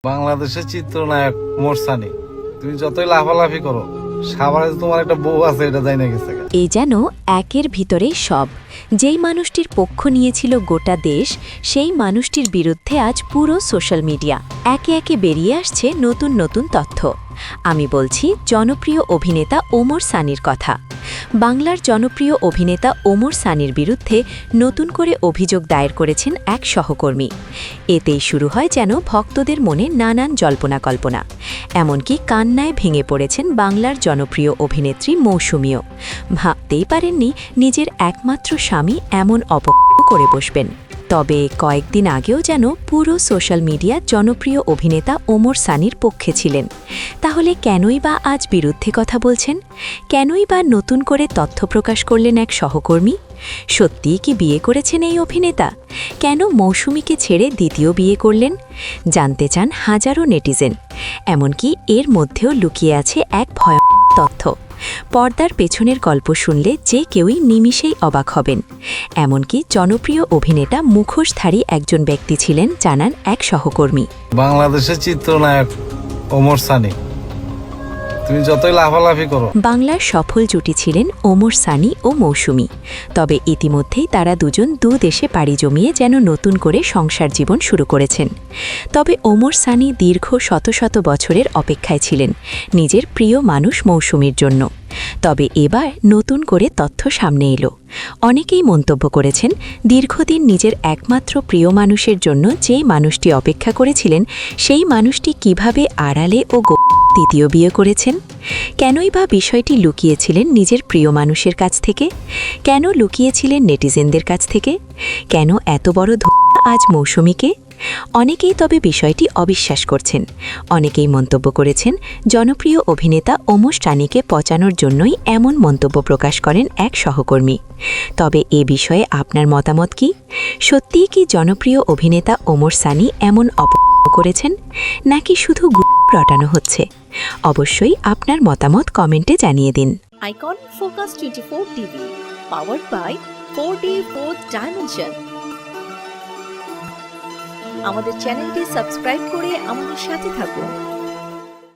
বাংলাদেশের চিত্রনায়ক ওমর সানি, তুমি যতই লাফালাফি করো, সাভারে তোমার একটা বউ আছে এটা জানা গেছে। এই যেন একের ভিতরে সব। যেই মানুষটির পক্ষ নিয়েছিল গোটা দেশ, সেই মানুষটির বিরুদ্ধে আজ পুরো সোশ্যাল মিডিয়া। একে একে বেরিয়ে আসছে নতুন নতুন তথ্য। আমি বলছি জনপ্রিয় অভিনেতা ওমর সানির কথা। বাংলার জনপ্রিয় অভিনেতা ওমর সানির বিরুদ্ধে নতুন করে অভিযোগ দায়ের করেছেন এক সহকর্মী। এতেই শুরু হয় যেন ভক্তদের মনে নানান জল্পনা কল্পনা। এমনকি কান্নায় ভেঙে পড়েছেন বাংলার জনপ্রিয় অভিনেত্রী মৌসুমীও। ভাবতেই পারেননি নিজের একমাত্র স্বামী এমন অপকর্ম করে বসবেন। তবে কয়েকদিন আগেও যেন পুরো সোশ্যাল মিডিয়া জনপ্রিয় অভিনেতা ওমর সানির পক্ষে ছিলেন। তাহলে কেনই বা আজ বিরুদ্ধে কথা বলছেন? কেনই বা নতুন করে তথ্য প্রকাশ করলেন এক সহকর্মী? সত্যিই কি বিয়ে করেছেন এই অভিনেতা? কেন মৌসুমীকে ছেড়ে দ্বিতীয় বিয়ে করলেন? জানতে চান হাজারো নেটিজেন। এমনকি এর মধ্যেও লুকিয়ে আছে এক ভয়ঙ্কর তথ্য। পর্দার পেছনের গল্প শুনলে যে কেউই নিমিষেই অবাক হবেন। এমনকি জনপ্রিয় অভিনেতা মুখোশধারী একজন ব্যক্তি ছিলেন, জানান এক সহকর্মী। বাংলাদেশের চিত্রনায়ক ওমর সানি, তুমি যতই লাফালাফি করো। বাংলার সফল জুটি ছিলেন ওমর সানি ও মৌসুমী। তবে ইতিমধ্যেই তারা দুজন দেশে পাড়ি জমিয়ে যেন নতুন করে সংসার জীবন শুরু করেছেন। তবে ওমর সানি দীর্ঘ শত শত বছরের অপেক্ষায় ছিলেন নিজের প্রিয় মানুষ মৌসুমীর জন্য। তবে এবার নতুন করে তথ্য সামনে এলো। অনেকেই মন্তব্য করেছেন, দীর্ঘদিন নিজের একমাত্র প্রিয় মানুষের জন্য যে মানুষটি অপেক্ষা করেছিলেন, সেই মানুষটি কিভাবে আড়ালে ও দ্বিতীয় বিয়ে করেছেন। কেনই বা বিষয়টি লুকিয়েছিলেন নিজের প্রিয় মানুষের কাছ থেকে? কেন লুকিয়েছিলেন নেটিজেনদের কাছ থেকে? কেন এত বড় ধোঁকা আজ মৌসুমীকে? অনেকেই তবে বিষয়টি অবিশ্বাস করছেন। অনেকেই মন্তব্য করেছেন, জনপ্রিয় অভিনেতা ওমর সানিকে পচানোর জন্যই এমন মন্তব্য প্রকাশ করেন এক সহকর্মী। তবে এ বিষয়ে আপনার মতামত কি? সত্যিই কি জনপ্রিয় অভিনেতা ওমর সানি এমন অপকর্ম করেছেন, নাকি শুধু রটানো হচ্ছে? অবশ্যই আপনার মতামত কমেন্টে জানিয়ে দিন। Icon focus 24 TV, powered by 4D Fourth Dimension। আমাদের চ্যানেলটি সাবস্ক্রাইব করে আমাদের সাথে থাকুন।